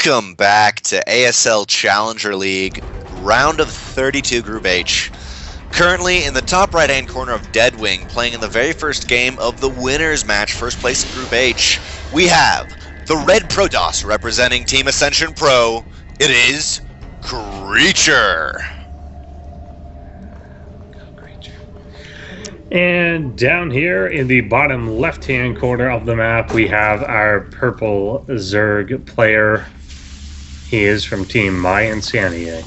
Welcome back to ASL Challenger League, round of 32 Group H. Currently in the top right-hand corner of Deadwing, playing in the very first game of the winners match, first place in Group H, we have the Red Protoss representing Team Ascension Pro. It is Creature. And down here in the bottom left-hand corner of the map, we have our purple Zerg player. He is from Team My Insaniae.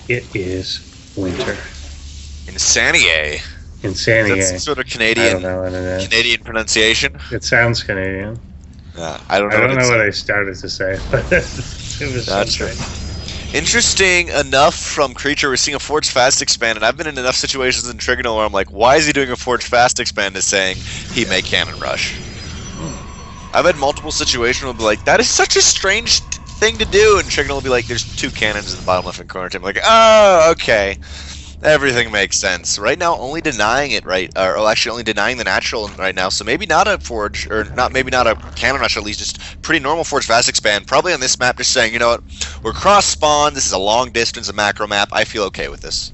It is Winter. Insaniae? Insaniae. That's sort of Canadian, I don't know what it is. Canadian pronunciation? It sounds Canadian. I don't know what I started to say, but it was something. Interesting enough from Creature, we're seeing a Forge Fast expand, and I've been in enough situations in Trigonal where I'm like, why is he doing a Forge Fast expand is saying he may Cannon Rush? I've had multiple situations where I'll be like, that is such a strange thing to do, and Trigonal will be like, there's 2 cannons in the bottom left-hand corner. I'm like, oh, okay. Everything makes sense. Right now, only denying it, actually only denying the natural right now, so maybe not a Forge, or maybe not a Cannon Rush, at least just pretty normal Forge Fast expand. Probably on this map, just saying, you know what, we're cross-spawn, this is a long distance, a macro map, I feel okay with this.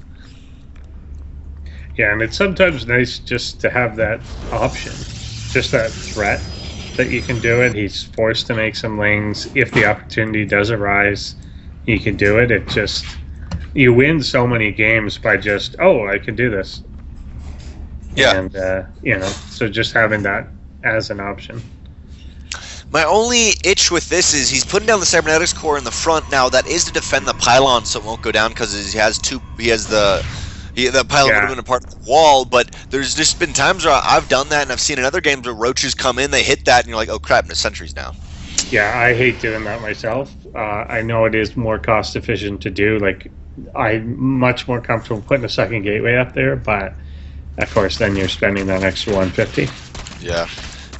Yeah, and it's sometimes nice just to have that option, just that threat that you can do it. He's forced to make some lanes. If the opportunity does arise, he can do it. It just... You win so many games by just, oh, I can do this. Yeah. And, so just having that as an option. My only itch with this is he's putting down the Cybernetics core in the front now. That is to defend the pylon so it won't go down because the pylon would have been a part of the wall, but there's just been times where I've done that and I've seen in other games where roaches come in, they hit that, and you're like, oh crap, no sentries down. Yeah, I hate doing that myself. I know it is more cost efficient to do, like, I'm much more comfortable putting a second gateway up there, but of course then you're spending that extra 150. Yeah.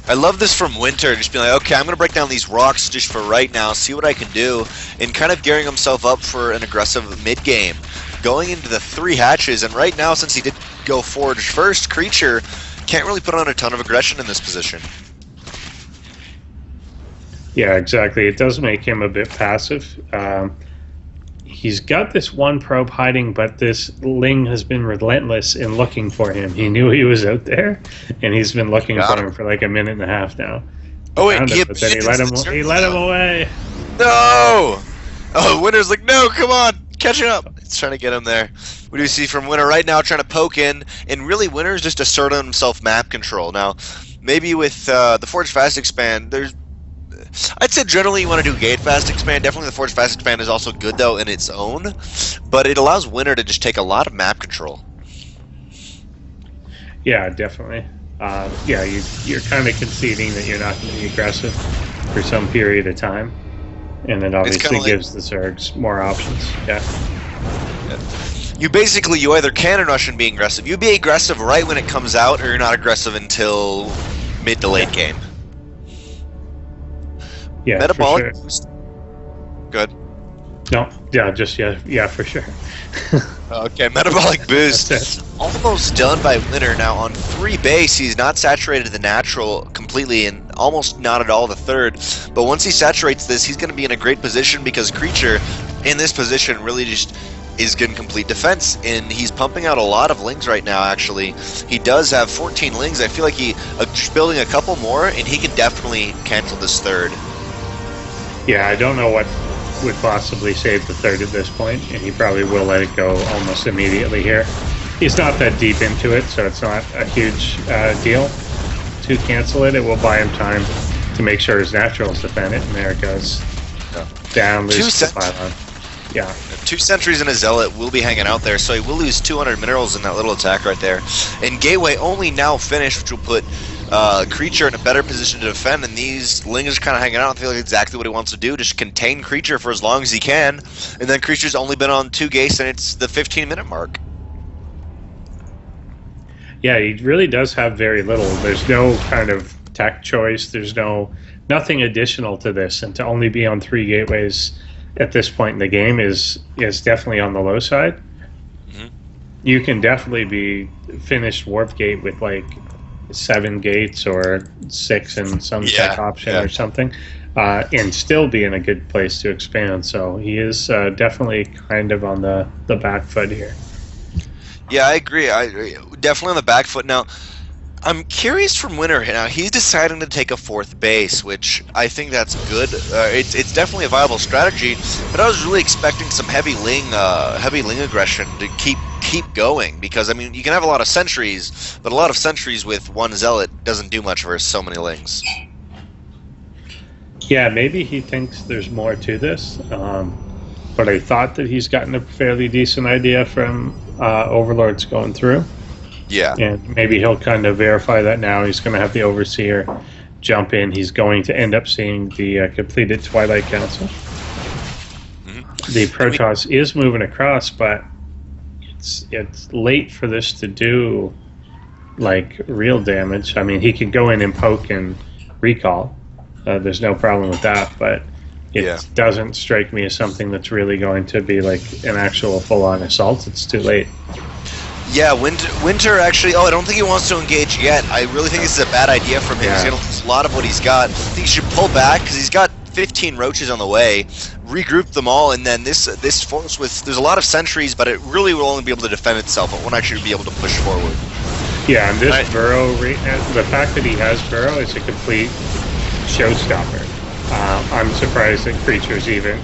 I love this from Winter, just being like, okay, I'm going to break down these rocks just for right now, see what I can do, and kind of gearing himself up for an aggressive mid-game. Going into the 3 hatches, and right now, since he did go Forge first, Creature can't really put on a ton of aggression in this position. Yeah, exactly. It does make him a bit passive. He's got this one probe hiding, but this Ling has been relentless in looking for him. He knew he was out there, and he's been looking for him for like a minute and a half now. Oh wait, he let him away. No! Oh, Winter's like, no, come on, catch up. It's trying to get him there. What do you see from Winter right now, trying to poke in, and really Winter's just asserting himself map control. Now, maybe with the Forge Fast expand, I'd say generally you want to do Gate Fast expand. Definitely the Forge Fast expand is also good though in its own, but it allows Winter to just take a lot of map control. Yeah, definitely. You're kind of conceding that you're not going to be aggressive for some period of time, and it obviously gives the Zergs more options. Yeah. You either Cannon Rush and be aggressive. You be aggressive right when it comes out, or you're not aggressive until mid to late game. Yeah, Metabolic for sure. boost. Good. No, yeah, for sure. Okay, Metabolic boost. Almost done by Winter. Now on 3 base, he's not saturated the natural completely, and almost not at all the third. But once he saturates this, he's going to be in a great position because Creature, in this position, really just is getting complete defense, and he's pumping out a lot of Lings right now, actually. He does have 14 Lings. I feel like just building a couple more, and he can definitely cancel this third. Yeah, I don't know what would possibly save the third at this point, and he probably will let it go almost immediately here. He's not that deep into it, so it's not a huge deal to cancel it. It will buy him time to make sure his naturals defend it, and there it goes. Yeah. Down, lose the pylon. Yeah. 2 sentries and a zealot will be hanging out there, so he will lose 200 minerals in that little attack right there. And Gateway only now finished, which will put Creature in a better position to defend, and these Lings are kind of hanging out and feel like exactly what he wants to do, just contain Creature for as long as he can, and then Creature's only been on 2 gates, and it's the 15-minute mark. Yeah, he really does have very little. There's no kind of tech choice. There's nothing additional to this, and to only be on 3 gateways at this point in the game is definitely on the low side. Mm-hmm. You can definitely be finished Warp Gate with like 7 gates or 6 and some tech option or something. and still be in a good place to expand. So he is definitely kind of on the back foot here. Yeah, I agree. Definitely on the back foot. Now, I'm curious from Winter. Now, he's deciding to take a 4th base, which I think that's good. It's definitely a viable strategy, but I was really expecting some heavy Ling aggression to keep going, because I mean, you can have a lot of sentries, but a lot of sentries with one Zealot doesn't do much versus so many Lings. Yeah, maybe he thinks there's more to this, but I thought that he's gotten a fairly decent idea from Overlords going through. Yeah. And maybe he'll kind of verify that now. He's going to have the Overseer jump in. He's going to end up seeing the completed Twilight Council. Mm-hmm. The Protoss is moving across, but it's late for this to do like real damage. I mean, he could go in and poke and recall. There's no problem with that, but it doesn't strike me as something that's really going to be like an actual full-on assault. It's too late. Yeah, Winter actually... Oh, I don't think he wants to engage yet. I really think this is a bad idea from him. Yeah. He's going to lose a lot of what he's got. I think he should pull back, because he's got 15 roaches on the way, regroup them all, and then this force with... There's a lot of sentries, but it really will only be able to defend itself. It won't actually be able to push forward. Yeah, and this burrow... The fact that he has burrow is a complete showstopper. I'm surprised that Creature's even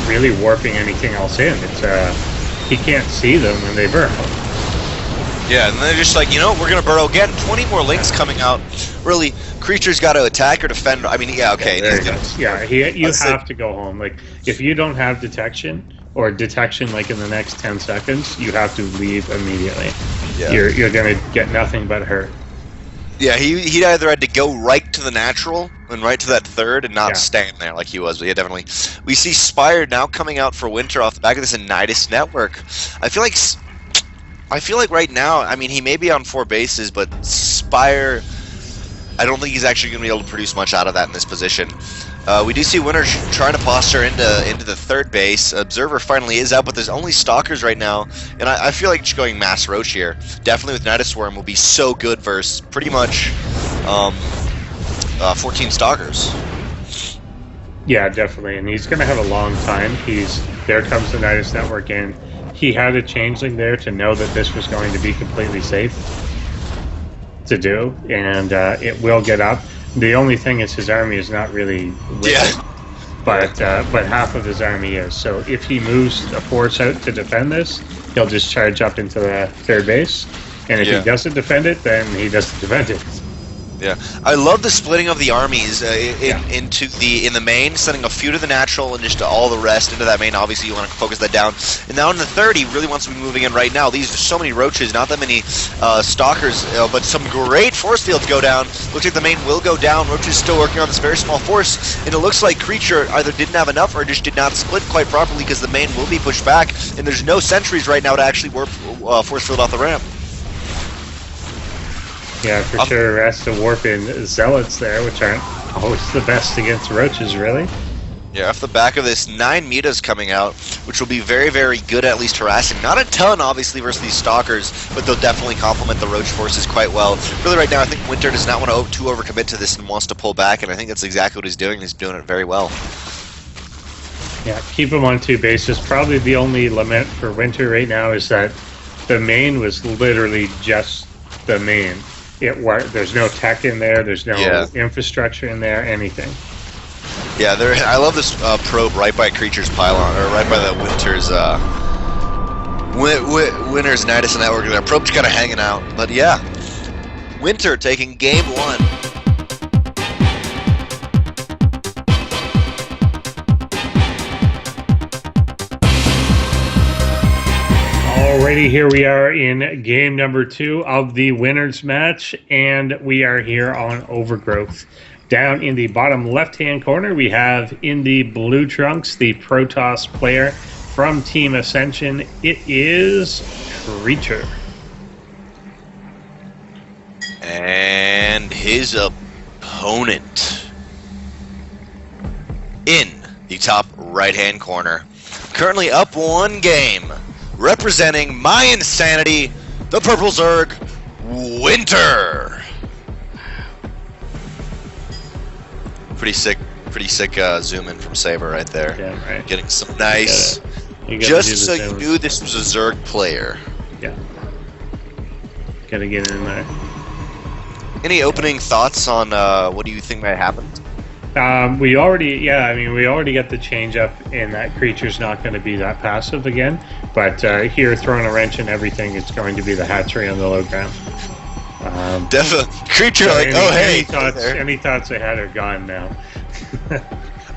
really warping anything else in. It's he can't see them when they burrow. Yeah, and they're just like, you know, we're going to burrow again. 20 more Lings coming out. Really, Creature's got to attack or defend. I mean, yeah, okay. You have to go home. Like, if you don't have detection, or detection like in the next 10 seconds, you have to leave immediately. Yeah. You're going to get nothing but hurt. Yeah, he either had to go right to the natural and right to that 3rd and not stand there like he was. But yeah, definitely. We see Spire now coming out for Winter off the back of this Nidus network. I feel like right now, I mean, he may be on 4 bases, but Spire, I don't think he's actually going to be able to produce much out of that in this position. We do see Winter trying to posture into the 3rd base. Observer finally is out, but there's only Stalkers right now, and I feel like just going Mass Roach here, definitely with Nidus Swarm, will be so good versus pretty much 14 Stalkers. Yeah, definitely, and he's going to have a long time. There comes the Nidus Network in. He had a changeling there to know that this was going to be completely safe to do, and it will get up. The only thing is his army is not really with it, but half of his army is. So if he moves a force out to defend this, he'll just charge up into the 3rd base, and if he doesn't defend it, then he doesn't defend it. Yeah, I love the splitting of the armies in the main, sending a few to the natural and just all the rest into that main. Obviously, you want to focus that down. And now in the 3rd, he really wants to be moving in right now. These are so many roaches, not that many stalkers, but some great force fields go down. Looks like the main will go down. Roaches still working on this very small force, and it looks like Creature either didn't have enough or just did not split quite properly, because the main will be pushed back, and there's no sentries right now to actually warp force field off the ramp. Yeah, for sure. Has to warp in Zealots there, which aren't always the best against roaches, really. Yeah, off the back of this, 9 Metas coming out, which will be very, very good at least harassing. Not a ton, obviously, versus these Stalkers, but they'll definitely complement the Roach forces quite well. Really, right now, I think Winter does not want to too overcommit to this and wants to pull back, and I think that's exactly what he's doing. He's doing it very well. Yeah, keep him on 2 bases. Probably the only lament for Winter right now is that the main was literally just the main. There's no tech in there. There's no infrastructure in there. Anything. Yeah, I love this probe right by Creature's pylon, or right by the Winter's Nidus Network. That probe's kind of hanging out, but yeah, Winter taking game 1. Alrighty, here we are in game number 2 of the winners match, and we are here on Overgrowth. Down in the bottom left-hand corner, we have in the blue trunks the Protoss player from Team Ascension. It is Creature. And his opponent in the top right-hand corner, currently up 1 game. Representing my insanity, the Purple Zerg, Winter. Pretty sick pretty sick zoom in from Saber right there. Yeah, right. Getting some nice. You gotta Just so you knew this was a Zerg player. Yeah. Gotta get in there. Any opening thoughts on what do you think might happen? We already got the change up in that creature's not going to be that passive again. But here, throwing a wrench and everything, it's going to be the hatchery on the low ground. Definitely. Creature so like, any thoughts I had are gone now.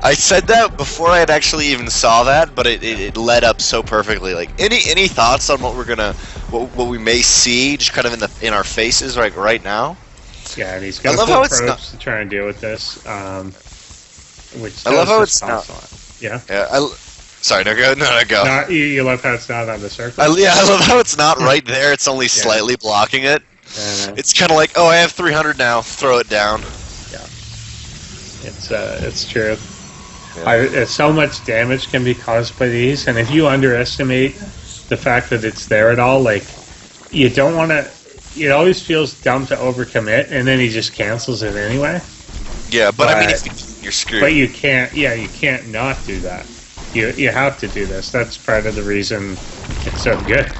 I said that before I had actually even saw that, but it led up so perfectly. Like, any thoughts on what we're gonna, what we may see, just kind of in our faces right now? Yeah, and he's got probes to try and deal with this. Which I love how it's not. Yeah. Yeah. Sorry, no, go. No, you love how it's not on the circle. I love how it's not right there. It's only slightly blocking it. It's kind of like, oh, I have 300 now. Throw it down. Yeah. It's true. Yeah. So much damage can be caused by these, and if you underestimate the fact that it's there at all, like, you don't want to. It always feels dumb to overcommit, and then he just cancels it anyway. Yeah, but I mean, if you're screwed. But you can't. Yeah, you can't not do that. You have to do this. That's part of the reason it's so good.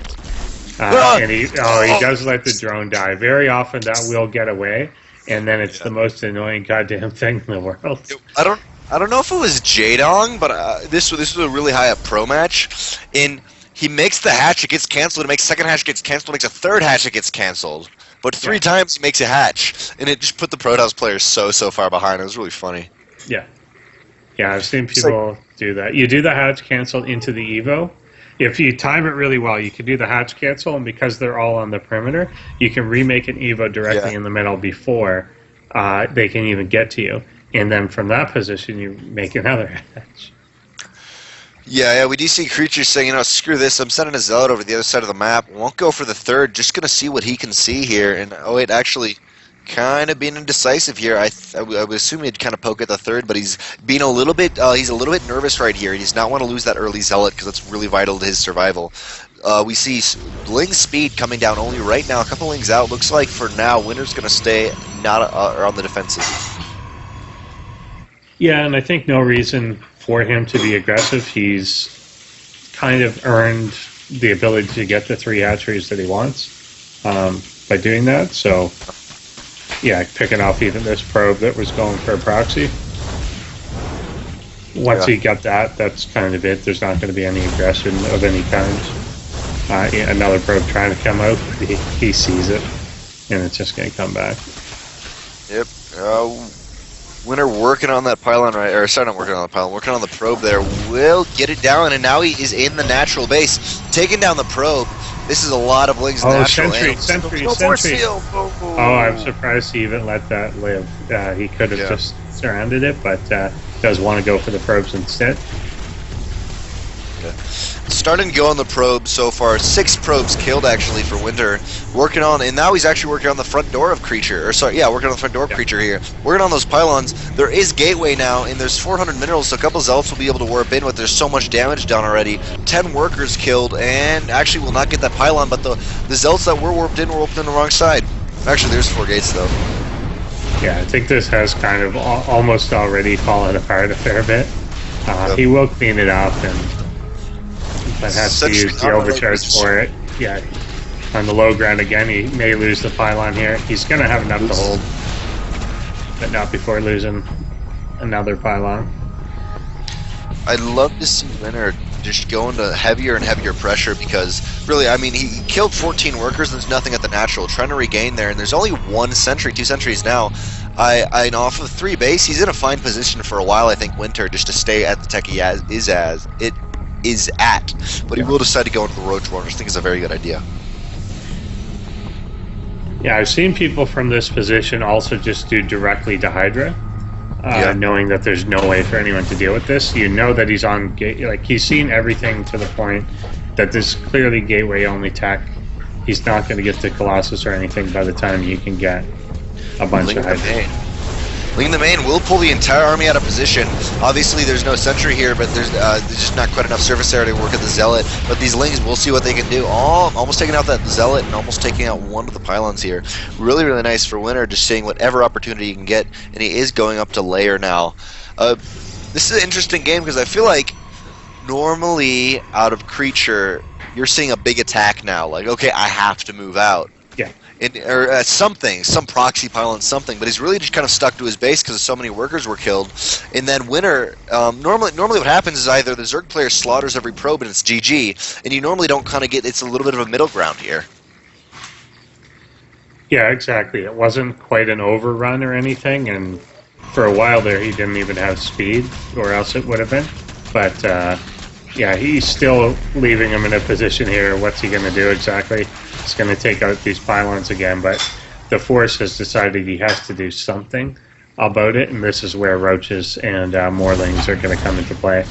And he does let the drone die. Very often that will get away, and then it's the most annoying goddamn thing in the world. I don't know if it was Jadong, but this was a really high up pro match. He makes the hatch, it gets canceled. It makes second hatch, it gets canceled. It makes a third hatch, it gets canceled. But 3 times he makes a hatch, and it just put the Protoss players so far behind. It was really funny. Yeah, I've seen people do that. You do the hatch cancel into the Evo. If you time it really well, you can do the hatch cancel, and because they're all on the perimeter, you can remake an Evo directly in the middle before they can even get to you. And then from that position, you make another hatch. Yeah, we do see creatures saying, screw this, I'm sending a Zealot over the other side of the map. Won't go for the third, just going to see what he can see here. And, actually kind of being indecisive here. I would assume he'd kind of poke at the third, but he's being a little bit, nervous right here. He does not want to lose that early Zealot because that's really vital to his survival. We see Ling speed coming down only right now. A couple Lings out. Looks like for now, Winter's going to stay not on the defensive. Yeah, and I think no reason for him to be aggressive. He's kind of earned the ability to get the 3 hatcheries that he wants by doing that. So, yeah, picking off even this probe that was going for a proxy. Once he got that, that's kind of it. There's not going to be any aggression of any kind. Another probe trying to come out, he sees it, and it's just going to come back. Yep. Winter working on that pylon not working on the pylon, working on the probe there. Will get it down, and now he is in the natural base. Taking down the probe. This is a lot of Lings natural. Sentry. Oh, I'm surprised he even let that live. He could have just surrounded it, but does want to go for the probes instead. Starting to go on the probe so far. 6 probes killed actually for Winter. Working on, and now he's actually working on the front door of Creature. Working on the front door of Creature here. Working on those pylons. There is Gateway now, and there's 400 minerals, so a couple Zealots will be able to warp in, but there's so much damage done already. 10 workers killed, and actually will not get that pylon, but the Zealots that were warped in the wrong side. Actually, there's 4 gates though. Yeah, I think this has kind of almost already fallen apart a fair bit. He will clean it up, but has to use the overcharge for it. Yeah, on the low ground again, he may lose the pylon here. He's going to have enough to hold, but not before losing another pylon. I'd love to see Winter just go into heavier and heavier pressure because, really, I mean, he killed 14 workers and there's nothing at the natural. Trying to regain there, and there's only 1 sentry, 2 sentries now. Off of 3 base, he's in a fine position for a while, I think, Winter, just to stay at the tech he is at, but he will decide to go into the Roach War, which I think is a very good idea. Yeah, I've seen people from this position also just do directly to Hydra, knowing that there's no way for anyone to deal with this. You know that he's on he's seen everything to the point that this is clearly gateway only tech. He's not going to get to Colossus or anything by the time he can get a bunch of Hydra. Ling the Main will pull the entire army out of position. Obviously, there's no sentry here, but there's just not quite enough surface area to work at the Zealot. But these Lings, we'll see what they can do. Almost taking out that Zealot and almost taking out one of the pylons here. Really, really nice for Winter, just seeing whatever opportunity he can get. And he is going up to layer now. This is an interesting game because I feel like normally out of creature, you're seeing a big attack now. Like, okay, I have to move out. Yeah. Or something, some proxy pylon, something. But he's really just kind of stuck to his base because so many workers were killed. And then winter, normally what happens is either the Zerg player slaughters every probe and it's GG, and you normally don't kind of get. It's a little bit of a middle ground here. Yeah, exactly. It wasn't quite an overrun or anything, and for a while there he didn't even have speed, or else it would have been. But yeah, he's still leaving him in a position here. What's he going to do exactly? He's going to take out these pylons again, but the Force has decided he has to do something about it, and this is where roaches and morlings are going to come into play.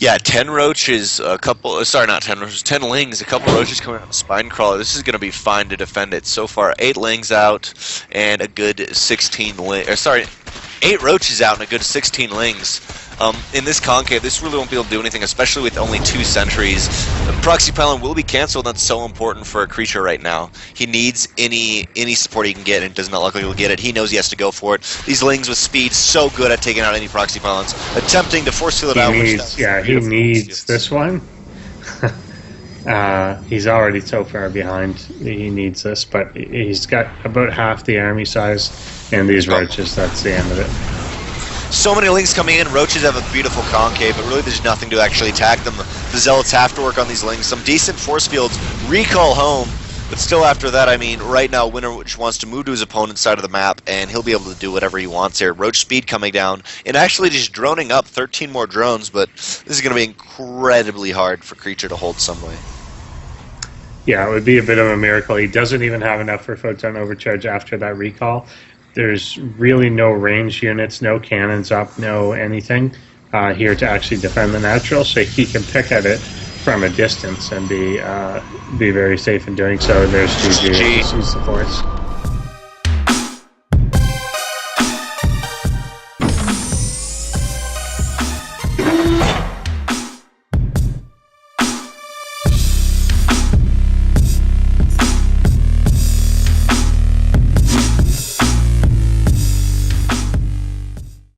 Yeah, 10 roaches, a couple, sorry, not 10 roaches, 10 lings, a couple roaches coming out of the spine crawler. This is going to be fine to defend it. So far, 8 lings out and a good 16 8 roaches out and a good 16 lings. In this concave, this really won't be able to do anything, especially with only 2 sentries. The proxy pylon will be cancelled. That's so important for a creature right now. He needs any support he can get, and it does not look like he'll get it. He knows he has to go for it. These lings with speed, so good at taking out any proxy pylons. Attempting to force field it out. He needs this one. He's already so far behind. He needs this, but he's got about half the army size, and these roaches, that's the end of it. So many lings coming in. Roaches have a beautiful concave, but really there's nothing to actually attack them. The Zealots have to work on these lings. Some decent force fields. Recall home, but still after that, I mean, right now Winterwitch wants to move to his opponent's side of the map, and he'll be able to do whatever he wants here. Roach speed coming down, and actually just droning up 13 more drones, but this is going to be incredibly hard for Creature to hold some way. Yeah, it would be a bit of a miracle. He doesn't even have enough for Photon Overcharge after that recall. There's really no range units, no cannons up, no anything here to actually defend the natural, so he can pick at it from a distance and be very safe in doing so. There's GG. Use the Force.